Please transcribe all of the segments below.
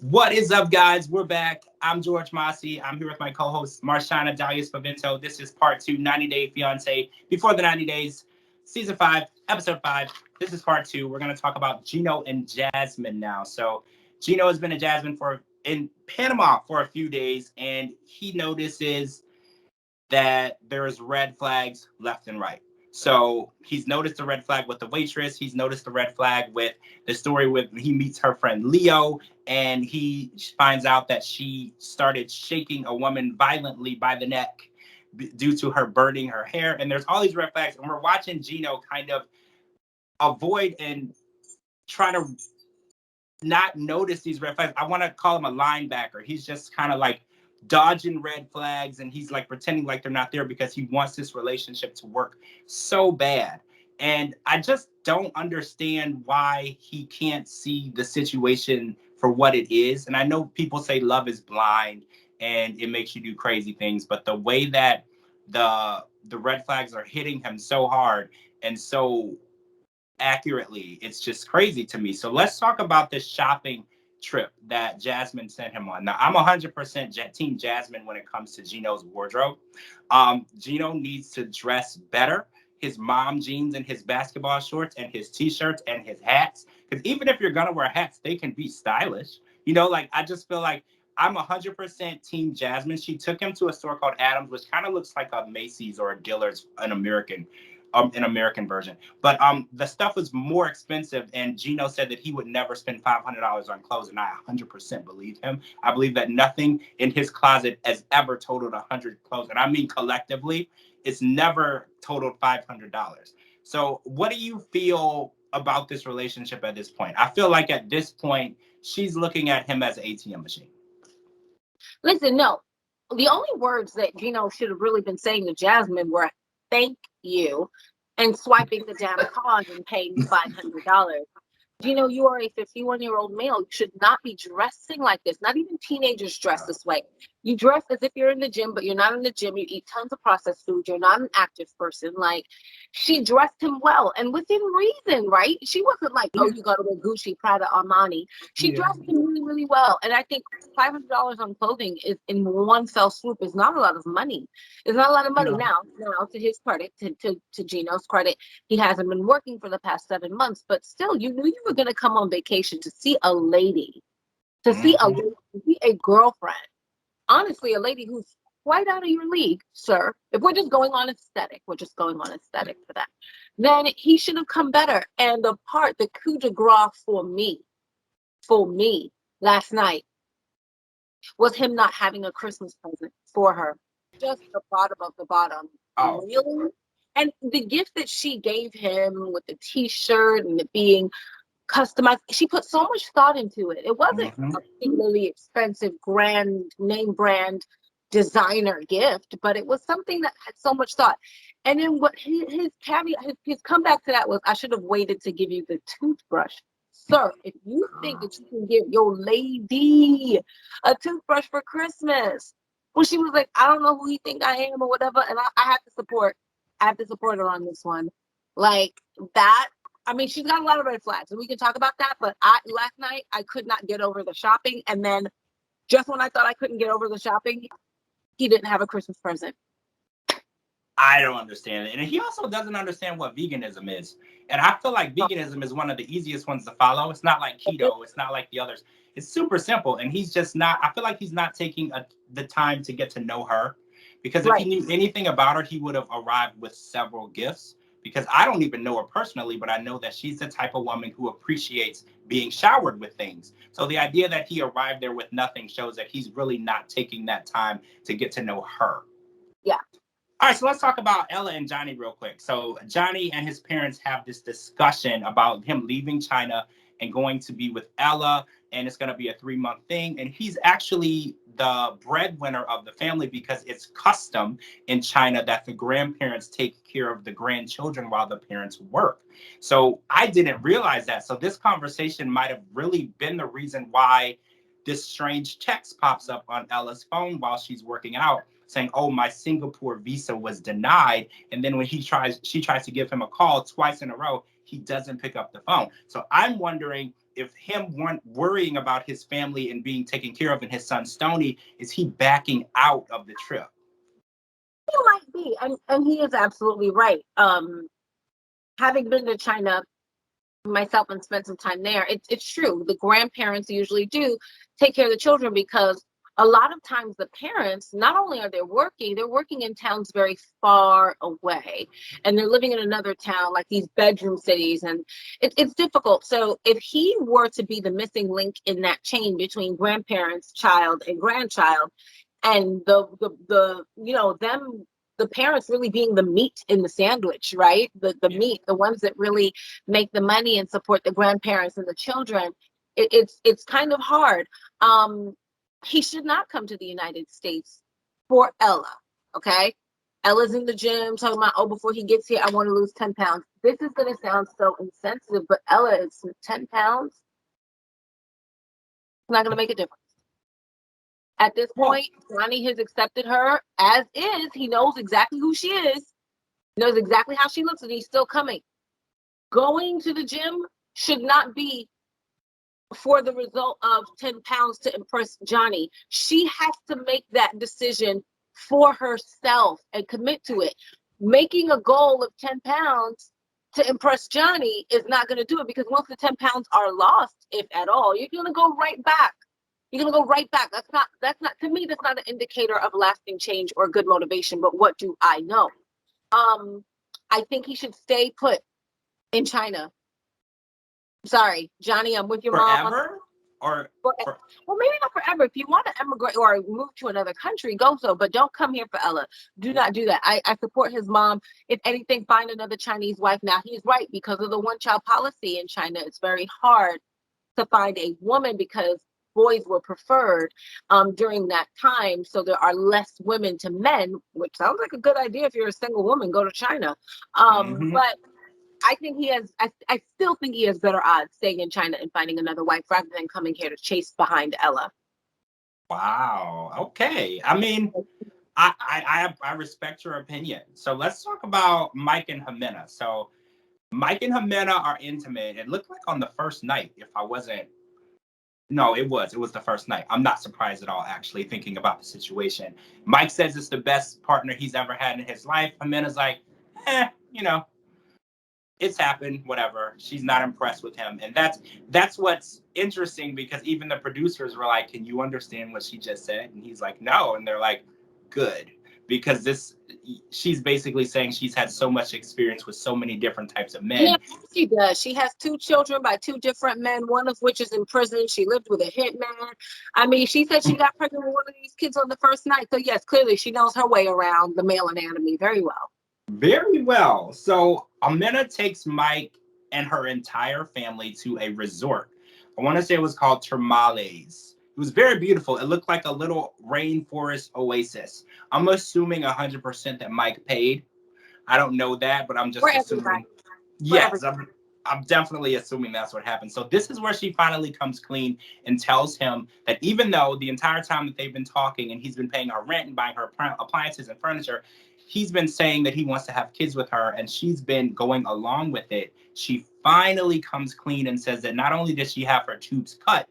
What is up, guys? We're back. I'm George Mossey. I'm here with my co-host, Marshana Dahlia. This is part 2, 90 Day Fiance. Before the 90 Days, Season 5, Episode 5. This is part 2. We're going to talk about Gino and Jasmine now. So, Gino has been in Jasmine in Panama for a few days, and he notices that there's red flags left and right. So he's noticed the red flag with the waitress. He's noticed the red flag with the story with he meets her friend Leo, and he finds out that she started shaking a woman violently by the neck due to her burning her hair. And there's all these red flags, and we're watching Gino kind of avoid and try to not notice these red flags. I want to call him a linebacker. He's just kind of like dodging red flags, and he's like pretending like they're not there because he wants this relationship to work so bad. And I just don't understand why he can't see the situation for what it is. And I know people say love is blind and it makes you do crazy things, but the way that the red flags are hitting him so hard and so accurately, it's just crazy to me. So let's talk about this shopping trip that Jasmine sent him on. Now, I'm 100% team Jasmine when it comes to Gino's wardrobe. Gino needs to dress better. His mom jeans and his basketball shorts and his t-shirts and his hats. Because even if you're gonna wear hats, they can be stylish. Like I just feel like I'm 100% team Jasmine. She took him to a store called Adams, which kind of looks like a Macy's or a Dillard's, an American version. But the stuff was more expensive, and Gino said that he would never spend $500 on clothes, and I 100% believe him. I believe that nothing in his closet has ever totaled 100 clothes, and I mean collectively, it's never totaled $500. So what do you feel about this relationship at this point? I feel like at this point, she's looking at him as an ATM machine. Listen, no. The only words that Gino should have really been saying to Jasmine were "thank you" and swiping the damn card and paying $500. Gino, you are a 51-year-old male. You should not be dressing like this. Not even teenagers dress this way. You dress as if you're in the gym, but you're not in the gym. You eat tons of processed food. You're not an active person. Like, she dressed him well and within reason, right? She wasn't like, oh, you got to wear Gucci, Prada, Armani. She dressed him really, really well. And I think $500 on clothing is in one fell swoop is not a lot of money. It's not a lot of money. Now, to his credit, to Gino's credit, he hasn't been working for the past 7 months, but still, you knew you were going to come on vacation to see a lady, to see a girlfriend. Honestly, a lady who's quite out of your league, sir. If we're just going on aesthetic, for that. Then he should have come better. And the coup de grace for me, last night, was him not having a Christmas present for her. Just the bottom of the bottom. Oh. Really? And the gift that she gave him with the t-shirt and it being customized, she put so much thought into it. It wasn't a particularly expensive, grand name brand designer gift, but it was something that had so much thought. And then what his caveat, his comeback to that was, I should have waited to give you the toothbrush. Sir, if you think that you can give your lady a toothbrush for Christmas, well, she was like, I don't know who you think I am or whatever, and I have to support her on this one. Like that. I mean, she's got a lot of red flags, and we can talk about that. But last night, I could not get over the shopping. And then just when I thought I couldn't get over the shopping, he didn't have a Christmas present. I don't understand it. And he also doesn't understand what veganism is. And I feel like veganism is one of the easiest ones to follow. It's not like keto. It's not like the others. It's super simple. And he's just not, I feel like he's not taking the time to get to know her. Because if he knew anything about her, he would have arrived with several gifts. Because I don't even know her personally, but I know that she's the type of woman who appreciates being showered with things. So the idea that he arrived there with nothing shows that he's really not taking that time to get to know her. Yeah. All right, so let's talk about Ella and Johnny real quick. So Johnny and his parents have this discussion about him leaving China and going to be with Ella, and it's going to be a 3-month thing. And he's actually the breadwinner of the family because it's custom in China that the grandparents take care of the grandchildren while the parents work. So I didn't realize that. So this conversation might have really been the reason why this strange text pops up on Ella's phone while she's working out, saying, oh, my Singapore visa was denied. And then when she tries to give him a call twice in a row, he doesn't pick up the phone. So I'm wondering if him worrying about his family and being taken care of and his son Stoney, is he backing out of the trip? He might be, and he is absolutely right. Having been to China myself and spent some time there, it's true. The grandparents usually do take care of the children because a lot of times the parents, not only are they're working in towns very far away, and they're living in another town, like these bedroom cities, and it's difficult. So if he were to be the missing link in that chain between grandparents, child, and grandchild, and the them, the parents really being the meat in the sandwich, right? The meat, the ones that really make the money and support the grandparents and the children. It's kind of hard. He should not come to the United States for Ella. Okay. Ella's in the gym talking about, oh, before he gets here, I want to lose 10 pounds. This is going to sound so insensitive, but Ella is 10 pounds. It's not going to make a difference. At this point, Johnny has accepted her as is. He knows exactly who she is, knows exactly how she looks, and he's still coming. Going to the gym should not be for the result of 10 pounds to impress Johnny. She has to make that decision for herself and commit to it. Making a goal of 10 pounds to impress Johnny is not going to do it, because once the 10 pounds are lost, if at all, you're going to go right back. You're going to go right back. That's not, to me, that's not an indicator of lasting change or good motivation, but what do I know? I think he should stay put in China. Sorry, Johnny, I'm with your mom. Forever? Well, maybe not forever. If you want to emigrate or move to another country, go so, but don't come here for Ella. Do not do that. I support his mom. If anything, find another Chinese wife. Now, he's right. Because of the one-child policy in China, it's very hard to find a woman because boys were preferred during that time. So there are less women to men, which sounds like a good idea. If you're a single woman, go to China. But I think he has, I still think he has better odds staying in China and finding another wife rather than coming here to chase behind Ella. Wow. Okay. I mean, I respect your opinion. So let's talk about Mike and Jimena. So Mike and Jimena are intimate. It looked like on the first night, if I wasn't. No, it was the first night. I'm not surprised at all, actually, thinking about the situation. Mike says it's the best partner he's ever had in his life. Jimena's like, it's happened, whatever. She's not impressed with him. And that's what's interesting, because even the producers were like, can you understand what she just said? And he's like, no. And they're like, good. Because she's basically saying she's had so much experience with so many different types of men. Yeah, she does. She has 2 children by 2 different men, one of which is in prison. She lived with a hitman. I mean, she said she got pregnant with one of these kids on the first night. So yes, clearly she knows her way around the male anatomy very well. Very well. So Jimena takes Mike and her entire family to a resort. I want to say it was called Termales. It was very beautiful. It looked like a little rainforest oasis. I'm assuming 100% that Mike paid. I don't know that, but I'm just assuming. Yes, I'm definitely assuming that's what happened. So this is where she finally comes clean and tells him that even though the entire time that they've been talking and he's been paying her rent and buying her appliances and furniture, he's been saying that he wants to have kids with her, and she's been going along with it. She finally comes clean and says that not only did she have her tubes cut,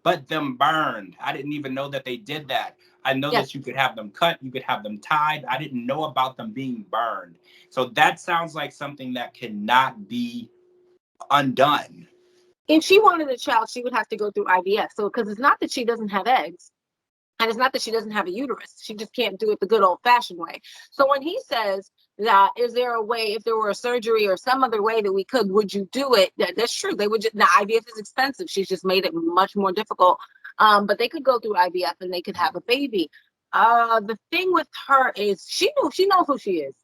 but them burned. I didn't even know that they did that. I know that you could have them cut, you could have them tied. I didn't know about them being burned. So that sounds like something that cannot be undone. If she wanted a child, she would have to go through IVF. So, because it's not that she doesn't have eggs, and it's not that she doesn't have a uterus. She just can't do it the good old-fashioned way. So when he says that, is there a way, if there were a surgery or some other way that we could, would you do it? That's true. They would just, now IVF is expensive. She's just made it much more difficult. But they could go through IVF and they could have a baby. The thing with her is she knows who she is.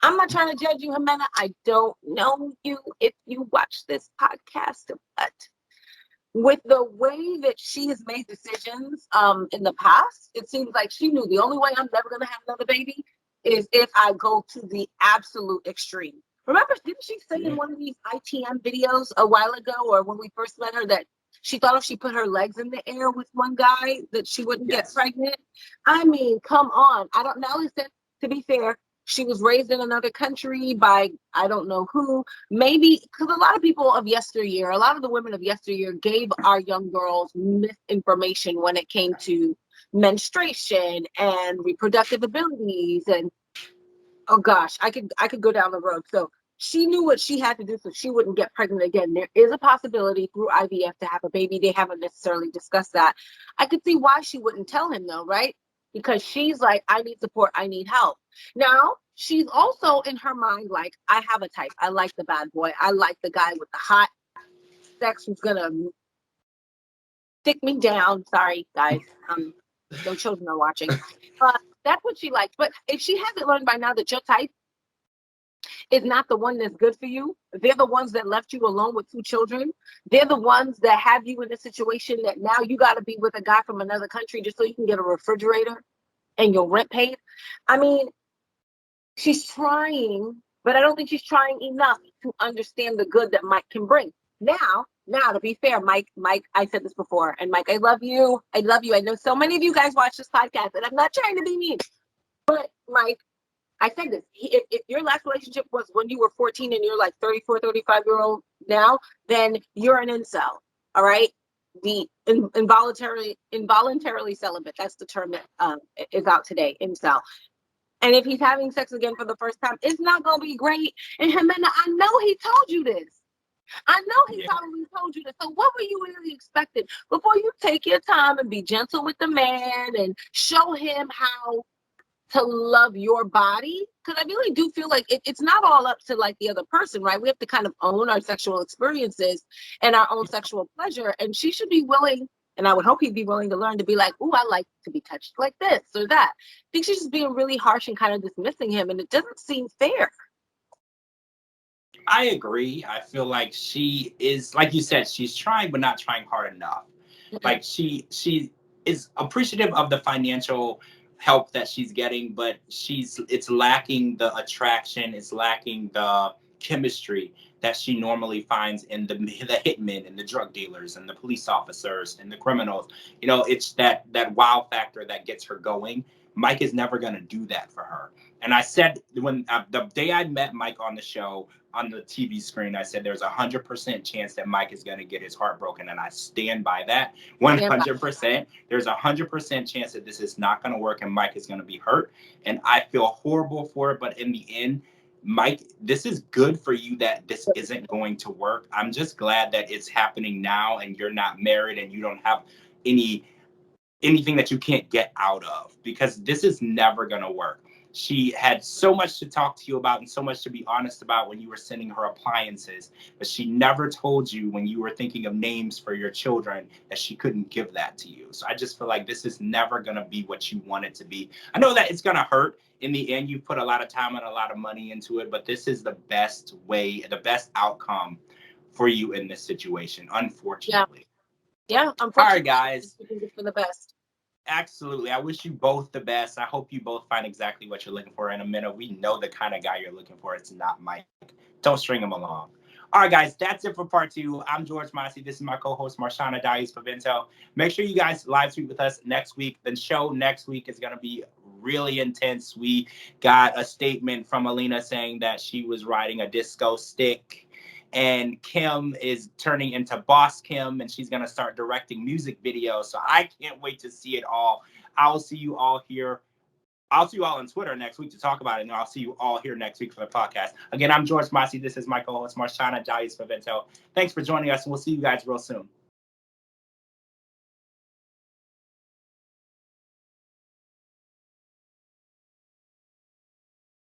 I'm not trying to judge you, Jimena. I don't know you if you watch this podcast, but with the way that she has made decisions in the past, it seems like she knew the only way I'm never going to have another baby is if I go to the absolute extreme. Remember, didn't she say in one of these ITM videos a while ago, or when we first met her, that she thought if she put her legs in the air with one guy that she wouldn't get pregnant? I mean, come on. I don't know. To be fair, she was raised in another country by I don't know who. Maybe because a lot of people of yesteryear, a lot of the women of yesteryear gave our young girls misinformation when it came to menstruation and reproductive abilities. And oh gosh, I could go down the road. So she knew what she had to do so she wouldn't get pregnant again. There is a possibility through IVF to have a baby. They haven't necessarily discussed that. I could see why she wouldn't tell him though, right? Because she's like, I need support, I need help. Now, she's also in her mind like, I have a type. I like the bad boy. I like the guy with the hot sex who's gonna stick me down. Sorry, guys. No children are watching. That's what she likes. But if she hasn't learned by now that your type is not the one that's good for you, they're the ones that left you alone with 2 children. They're the ones that have you in a situation that now you got to be with a guy from another country just so you can get a refrigerator and your rent paid. I mean, she's trying, but I don't think she's trying enough to understand the good that Mike can bring. Now, to be fair, Mike, I said this before, and Mike, I love you. I love you. I know so many of you guys watch this podcast, and I'm not trying to be mean, but Mike, I said this, if your last relationship was when you were 14 and you're like 34, 35-year-old now, then you're an incel, all right? The involuntarily celibate, that's the term that is out today, incel. And if he's having sex again for the first time, it's not going to be great. And Jimena, I know he told you this. I know he probably told you this. So what were you really expecting? Before you take your time and be gentle with the man and show him how to love your body, because I really do feel like it's not all up to like the other person, right? We have to kind of own our sexual experiences and our own sexual pleasure, and she should be willing, and I would hope he'd be willing to learn to be like, oh, I like to be touched like this or that. I think she's just being really harsh and kind of dismissing him, and it doesn't seem fair. I agree. I feel like she is, like you said, she's trying but not trying hard enough. Like she is appreciative of the financial help that she's getting, but it's lacking the attraction, it's lacking the chemistry that she normally finds in the hitmen and the drug dealers and the police officers and the criminals. You know, it's that wow factor that gets her going. Mike is never going to do that for her. And I said when the day I met Mike on the show, on the TV screen, I said there's 100% chance that Mike is going to get his heart broken, and I stand by that 100%. There's 100% chance that this is not going to work, and Mike is going to be hurt, and I feel horrible for it. But in the end, Mike, this is good for you that this isn't going to work. I'm just glad that it's happening now, and you're not married, and you don't have anything that you can't get out of, because this is never going to work. She had so much to talk to you about and so much to be honest about when you were sending her appliances, but she never told you when you were thinking of names for your children that she couldn't give that to you. So I just feel like this is never going to be what you want it to be. I know that it's going to hurt. In the end, you put a lot of time and a lot of money into it, but this is the best way, the best outcome for you in this situation, unfortunately. Yeah, unfortunately. All right, guys. It's for the best. Absolutely. I wish you both the best. I hope you both find exactly what you're looking for in a minute. We know the kind of guy you're looking for. It's not Mike. Don't string him along. All right, guys, that's it for part 2. I'm George Mossey. This is my co-host, Marshana Dahlia. Make sure you guys live tweet with us next week. The show next week is going to be really intense. We got a statement from Alina saying that she was riding a disco stick. And Kim is turning into Boss Kim, and she's going to start directing music videos. So I can't wait to see it all. I will see you all here. I'll see you all on Twitter next week to talk about it, and I'll see you all here next week for the podcast. Again, I'm George Mossey. This is my co-host, Marshana Dahlia. Thanks for joining us, and we'll see you guys real soon.